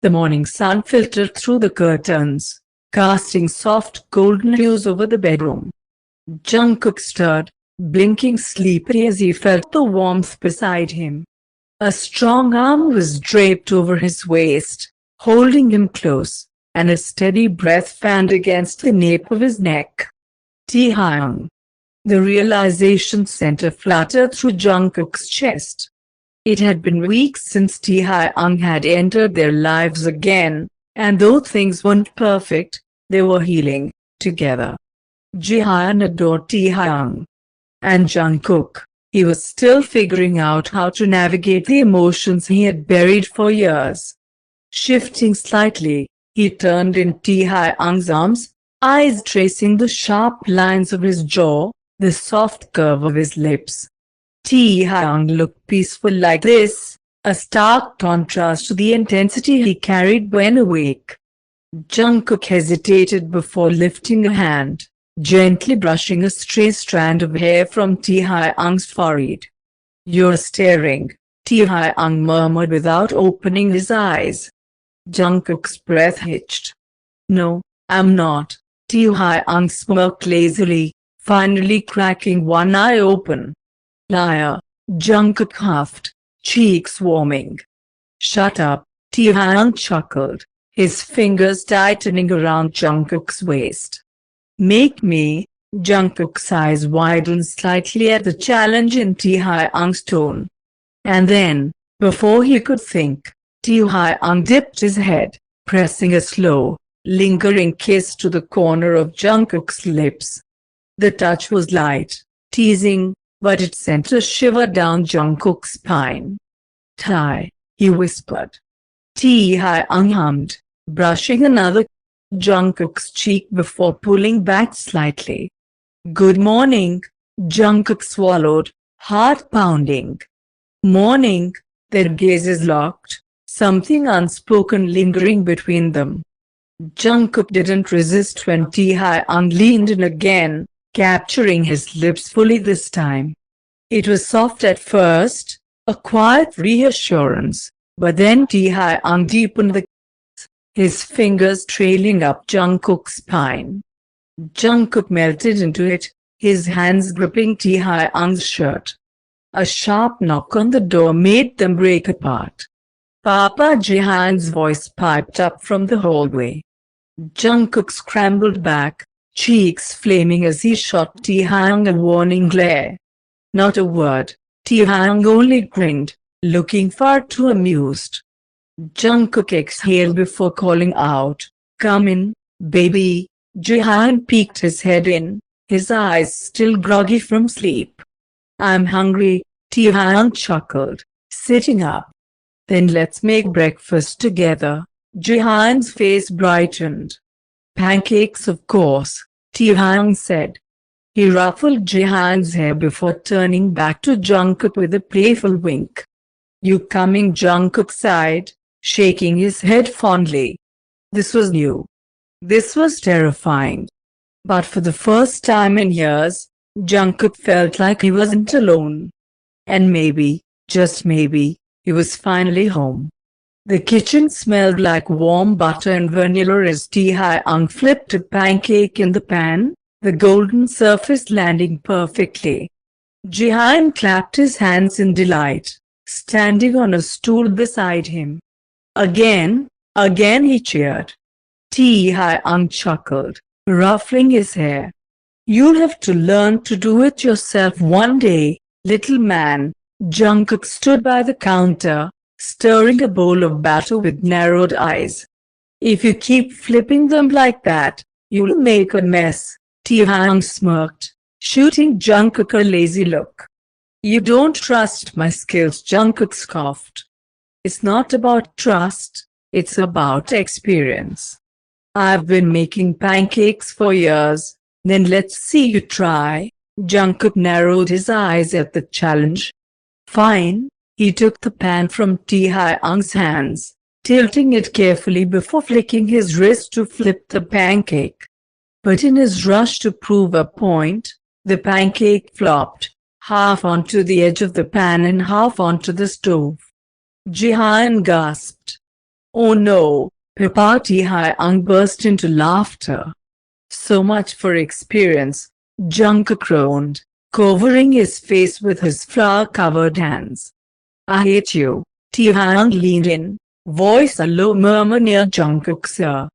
The morning sun filtered through the curtains, casting soft golden hues over the bedroom. Jungkook stirred, blinking sleepily as he felt the warmth beside him. A strong arm was draped over his waist, holding him close, and a steady breath fanned against the nape of his neck. Taehyung. The realization sent a flutter through Jungkook's chest. It had been weeks since Taehyung had entered their lives again, and though things weren't perfect, they were healing together. Jihyun adored Taehyung. And Jungkook, he was still figuring out how to navigate the emotions he had buried for years. Shifting slightly, he turned in Taehyung's arms, eyes tracing the sharp lines of his jaw, the soft curve of his lips. Taehyung looked peaceful like this, a stark contrast to the intensity he carried when awake. Jungkook hesitated before lifting a hand, gently brushing a stray strand of hair from Taehyung's forehead. "You're staring," Taehyung murmured without opening his eyes. Jungkook's breath hitched. "No, I'm not," Taehyung smirked lazily, finally cracking one eye open. "Liar," Jungkook huffed, cheeks warming. "Shut up," Taehyung chuckled, his fingers tightening around Jungkook's waist. "Make me," Jungkook's eyes widened slightly at the challenge in Taehyung's tone. And then, before he could think, Taehyung dipped his head, pressing a slow, lingering kiss to the corner of Jungkook's lips. The touch was light, teasing, but it sent a shiver down Jungkook's spine. "Tae," he whispered. Taehyung hummed, brushing another Jungkook's cheek before pulling back slightly. "Good morning," Jungkook swallowed, heart pounding. "Morning," their gazes locked, something unspoken lingering between them. Jungkook didn't resist when Taehyung leaned in again, capturing his lips fully this time. It was soft at first, a quiet reassurance, but then Taehyung deepened the kiss, his fingers trailing up Jungkook's spine. Jungkook melted into it, his hands gripping Taehyung's shirt. A sharp knock on the door made them break apart. Papa Jihan's voice piped up from the hallway. Jungkook scrambled back, cheeks flaming as he shot Taehyung a warning glare. Not a word, Taehyung only grinned, looking far too amused. Jungkook exhaled before calling out, "Come in, baby." Jihan peeked his head in, his eyes still groggy from sleep. "I'm hungry," Taehyung chuckled, sitting up. "Then let's make breakfast together." Jihan's face brightened. "Pancakes, of course," Taehyung said. He ruffled Jihan's hair before turning back to Jungkook with a playful wink. "You coming?" Jungkook sighed, shaking his head fondly. This was new. This was terrifying. But for the first time in years, Jungkook felt like he wasn't alone. And maybe, just maybe, he was finally home. The kitchen smelled like warm butter and vanilla as Taehyung flipped a pancake in the pan, the golden surface landing perfectly. Jihan clapped his hands in delight, standing on a stool beside him. Again he cheered. Taehyung chuckled, ruffling his hair. "You'll have to learn to do it yourself one day, little man." Jungkook stood by the counter, stirring a bowl of batter with narrowed eyes. "If you keep flipping them like that, you'll make a mess," Taehyung smirked, shooting Jungkook a lazy look. "You don't trust my skills," Jungkook scoffed. "It's not about trust, it's about experience. I've been making pancakes for years." "Then let's see you try." Jungkook narrowed his eyes at the challenge. "Fine." He took the pan from Taehyung's hands, tilting it carefully before flicking his wrist to flip the pancake. But in his rush to prove a point, the pancake flopped, half onto the edge of the pan and half onto the stove. Jihan gasped. Oh no, Papa Taehyung burst into laughter. So much for experience, Jungkook groaned, covering his face with his flour-covered hands. I hate you. Taehyung leaned in, voice a low murmur near Jungkook's ear.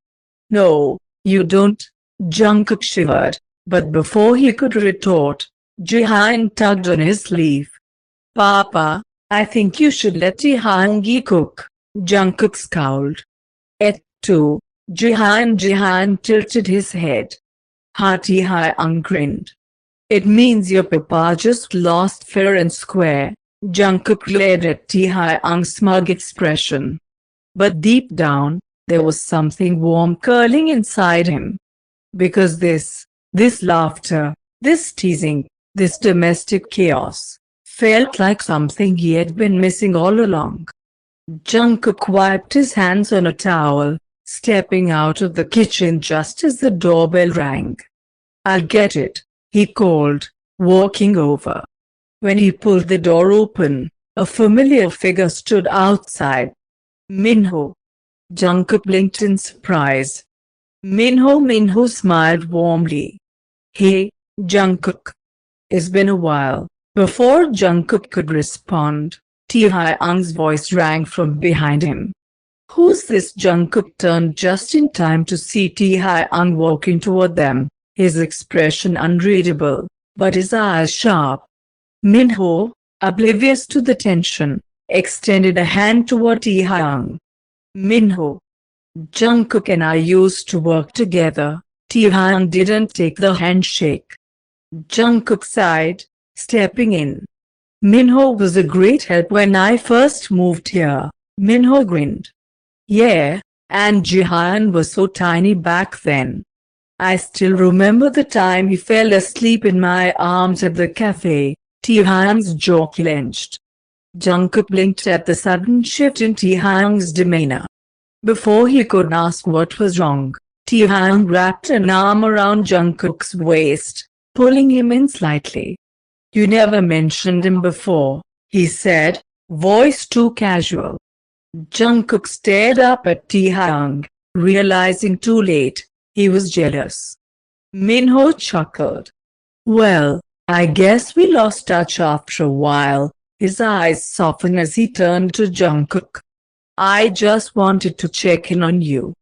No, you don't, Jungkook shivered, but before he could retort, Jaehyun tugged on his sleeve. Papa, I think you should let Taehyung cook, Jungkook scowled. Too, Jaehyun tilted his head. Taehyung grinned. It means your papa just lost fair and square. Jungkook glared at Taehyung's smug expression. But deep down, there was something warm curling inside him. Because this laughter, this teasing, this domestic chaos, felt like something he had been missing all along. Jungkook wiped his hands on a towel, stepping out of the kitchen just as the doorbell rang. I'll get it, he called, walking over. When he pulled the door open, a familiar figure stood outside. Minho. Jungkook blinked in surprise. Minho smiled warmly. Hey, Jungkook. It's been a while. Before Jungkook could respond, Taehyung's voice rang from behind him. Who's this? Jungkook turned just in time to see Taehyung walking toward them, his expression unreadable, but his eyes sharp. Minho, oblivious to the tension, extended a hand toward Taehyung. Minho. Jungkook and I used to work together. Taehyung didn't take the handshake. Jungkook sighed, stepping in. Minho was a great help when I first moved here. Minho grinned. Yeah, and Jaehyun was so tiny back then. I still remember the time he fell asleep in my arms at the cafe. Taehyung's jaw clenched. Jungkook blinked at the sudden shift in Taehyung's demeanor. Before he could ask what was wrong, Taehyung wrapped an arm around Jungkook's waist, pulling him in slightly. You never mentioned him before, he said, voice too casual. Jungkook stared up at Taehyung, realizing too late, he was jealous. Minho chuckled. Well, I guess we lost touch after a while. His eyes softened as he turned to Jungkook. I just wanted to check in on you.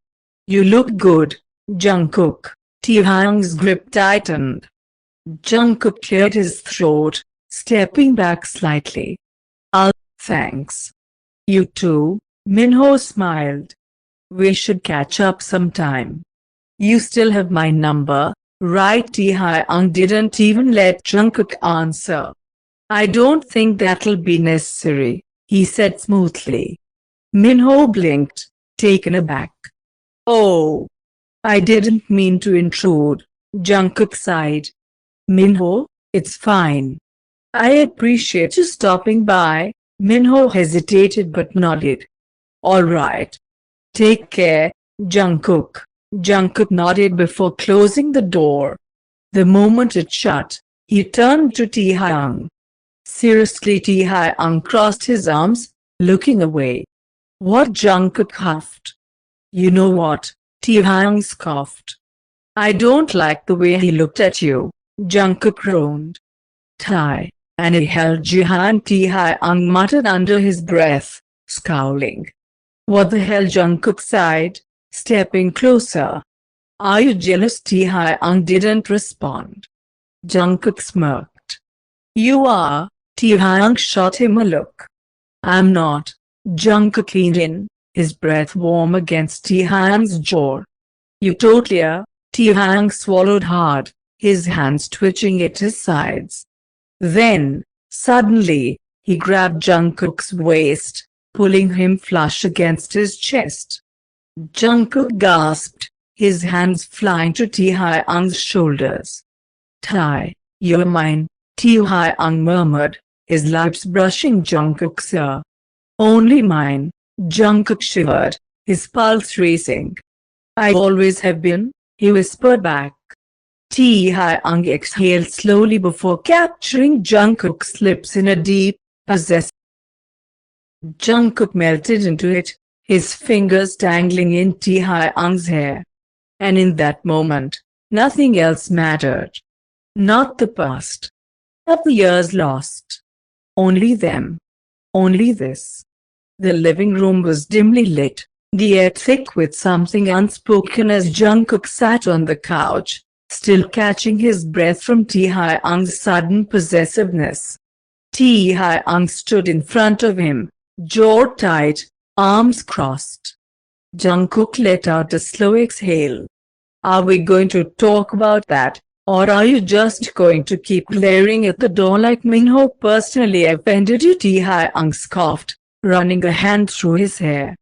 You look good, Jungkook. Taehyung's grip tightened. Jungkook cleared his throat, stepping back slightly. Thanks. You too, Minho smiled. We should catch up sometime. You still have my number, right? Taehyung didn't even let Jungkook answer. I don't think that'll be necessary, he said smoothly. Minho blinked, taken aback. Oh. I didn't mean to intrude, Jungkook sighed. Minho, it's fine. I appreciate you stopping by. Minho hesitated but nodded. All right. Take care, Jungkook. Jungkook nodded before closing the door. The moment it shut, he turned to Taehyung. Seriously, Taehyung crossed his arms, looking away. What? Jungkook huffed. You know what? Taehyung scoffed. I don't like the way he looked at you, Jungkook groaned. And he held Jaehyun. Taehyung muttered under his breath, scowling. What the hell? Jungkook sighed, stepping closer. Are you jealous? Taehyung didn't respond. Jungkook smirked. You are. Taehyung shot him a look. I'm not. Jungkook leaned in, his breath warm against Taehyung's jaw. You totally are. Taehyung swallowed hard, his hands twitching at his sides. Then, suddenly, he grabbed Jungkook's waist, pulling him flush against his chest. Jungkook gasped, his hands flying to Taehyung's shoulders. You're mine, Taehyung murmured, his lips brushing Jungkook's ear. Only mine, Jungkook shivered, his pulse racing. I always have been, he whispered back. Taehyung exhaled slowly before capturing Jungkook's lips in a deep, possessive. Jungkook melted into it, his fingers tangling in Taehyung's hair. And in that moment, nothing else mattered. Not the past. Not the years lost. Only them. Only this. The living room was dimly lit, the air thick with something unspoken as Jungkook sat on the couch, still catching his breath from Taehyung's sudden possessiveness. Taehyung stood in front of him, jaw tight, arms crossed. Jungkook let out a slow exhale. Are we going to talk about that, or are you just going to keep glaring at the door like Minho personally offended you? Taehyung scoffed, running a hand through his hair.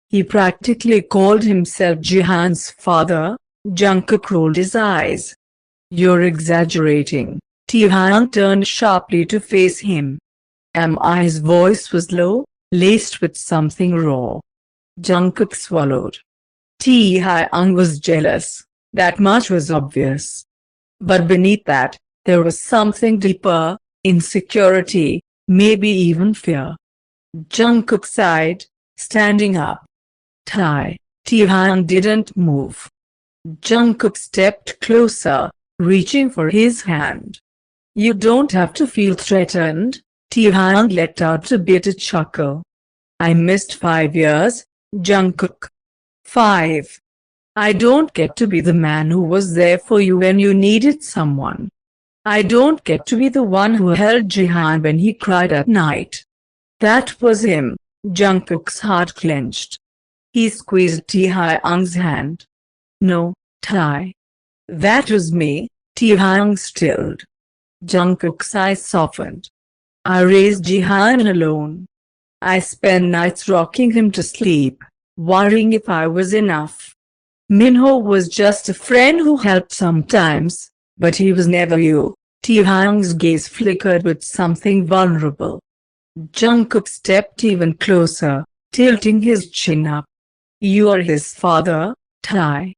He practically called himself Jihan's father. Jungkook rolled his eyes. You're exaggerating. Taehyung turned sharply to face him. Am I? His voice was low, laced with something raw. Jungkook swallowed. Taehyung was jealous, that much was obvious. But beneath that, there was something deeper, insecurity, maybe even fear. Jungkook sighed, standing up. Taehyung didn't move. Jungkook stepped closer, reaching for his hand. You don't have to feel threatened. Taehyung let out a bitter chuckle. I missed 5 years, Jungkook. 5. I don't get to be the man who was there for you when you needed someone. I don't get to be the one who held Jihan when he cried at night. That was him. Jungkook's heart clenched. He squeezed Taehyung's hand. No, Tae. That was me. Taehyung stilled. Jungkook's eyes softened. I raised Jihan alone. I spent nights rocking him to sleep, worrying if I was enough. Minho was just a friend who helped sometimes, but he was never you. Taehyung's gaze flickered with something vulnerable. Jungkook stepped even closer, tilting his chin up. You are his father, Tae.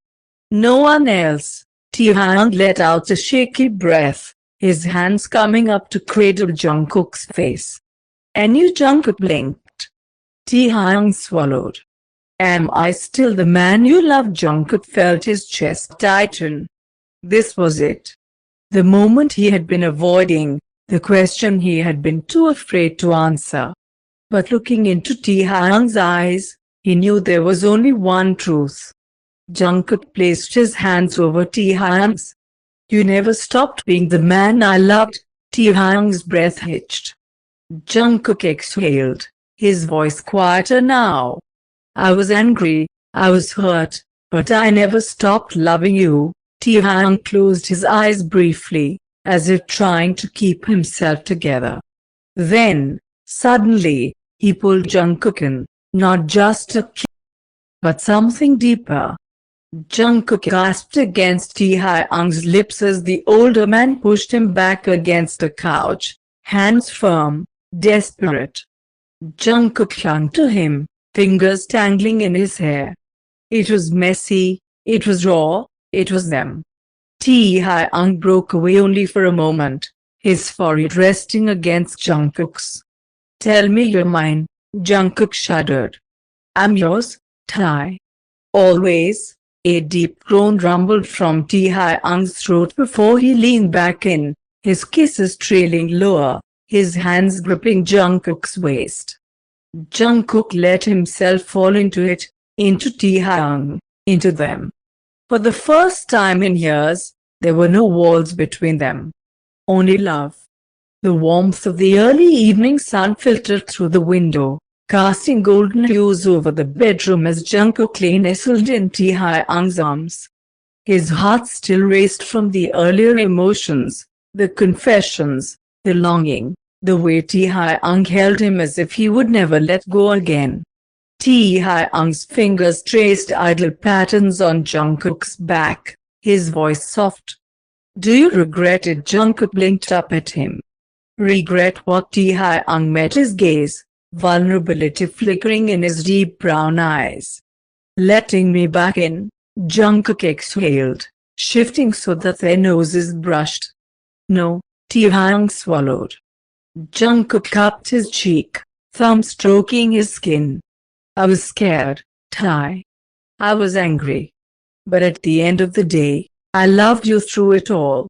No one else. Taehyung let out a shaky breath, his hands coming up to cradle Jungkook's face. And you? Jungkook blinked. Taehyung swallowed. Am I still the man you love? Jungkook felt his chest tighten. This was it. The moment he had been avoiding, the question he had been too afraid to answer. But looking into Taehyung's eyes, he knew there was only one truth. Jungkook placed his hands over Taehyung's. You never stopped being the man I loved. Taehyung's breath hitched. Jungkook exhaled, his voice quieter now. I was angry, I was hurt, but I never stopped loving you. Taehyung closed his eyes briefly, as if trying to keep himself together. Then, suddenly, he pulled Jungkook in, not just a kiss, but something deeper. Jungkook gasped against Taehyung's lips as the older man pushed him back against the couch, hands firm, desperate. Jungkook clung to him, fingers tangling in his hair. It was messy, it was raw, it was them. Taehyung broke away only for a moment, his forehead resting against Jungkook's. Tell me you're mine. Jungkook shuddered. I'm yours, Tae. Always. A deep groan rumbled from Taehyung's throat before he leaned back in, his kisses trailing lower, his hands gripping Jungkook's waist. Jungkook let himself fall into it, into Taehyung, into them. For the first time in years, there were no walls between them. Only love. The warmth of the early evening sun filtered through the window, casting golden hues over the bedroom as Jungkook lay nestled in Taehyung's arms. His heart still raced from the earlier emotions, the confessions, the longing, the way Taehyung held him as if he would never let go again. Taehyung's fingers traced idle patterns on Jungkook's back, his voice soft. Do you regret it? Jungkook blinked up at him. Regret what? Taehyung met his gaze, vulnerability flickering in his deep brown eyes. Letting me back in, Jungkook exhaled, shifting so that their noses brushed. No, Taehyung swallowed. Jungkook cupped his cheek, thumb stroking his skin. I was scared, Tae. I was angry. But at the end of the day, I loved you through it all.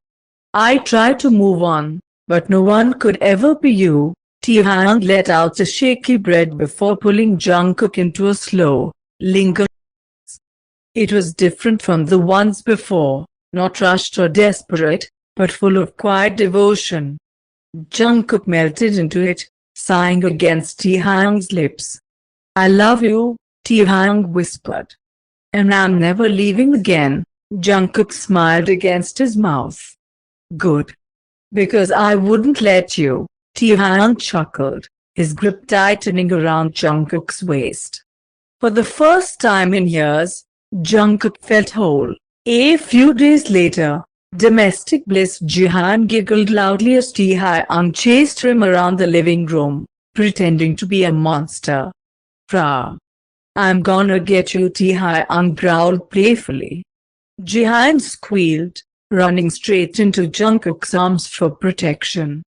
I tried to move on, but no one could ever be you. Taehyung let out a shaky breath before pulling Jungkook into a slow, lingering. It was different from the ones before, not rushed or desperate, but full of quiet devotion. Jungkook melted into it, sighing against Taehyung's lips. I love you, Taehyung whispered. And I'm never leaving again. Jungkook smiled against his mouth. Good. Because I wouldn't let you. Taehyung chuckled, his grip tightening around Jungkook's waist. For the first time in years, Jungkook felt whole. A few days later, domestic bliss Jihan giggled loudly as Taehyung chased him around the living room, pretending to be a monster. Fra. I'm gonna get you, Taehyung growled playfully. Jihan squealed, running straight into Jungkook's arms for protection.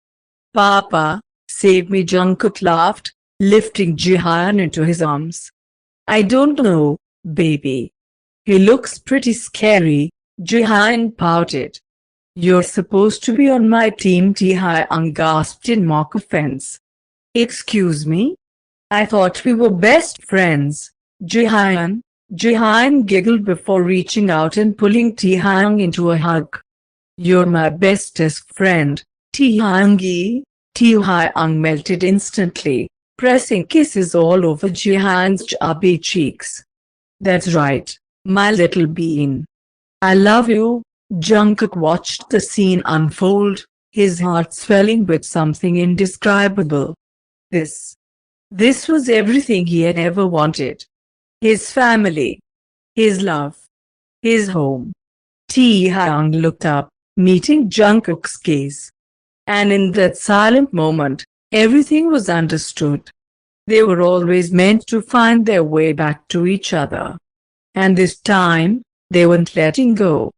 Papa, save me, Jungkook laughed, lifting Jihan into his arms. I don't know, baby. He looks pretty scary, Jihan pouted. You're supposed to be on my team, Taehyung gasped in mock offense. Excuse me? I thought we were best friends, Jihan. Jihan giggled before reaching out and pulling Taehyung into a hug. You're my bestest friend, Taehyung. Taehyung melted instantly, pressing kisses all over Jihan's chubby cheeks. That's right, my little bean. I love you. Jungkook watched the scene unfold, his heart swelling with something indescribable. This was everything he had ever wanted. His family. His love. His home. Taehyung looked up, meeting Jungkook's gaze. And in that silent moment, everything was understood. They were always meant to find their way back to each other. And this time, they weren't letting go.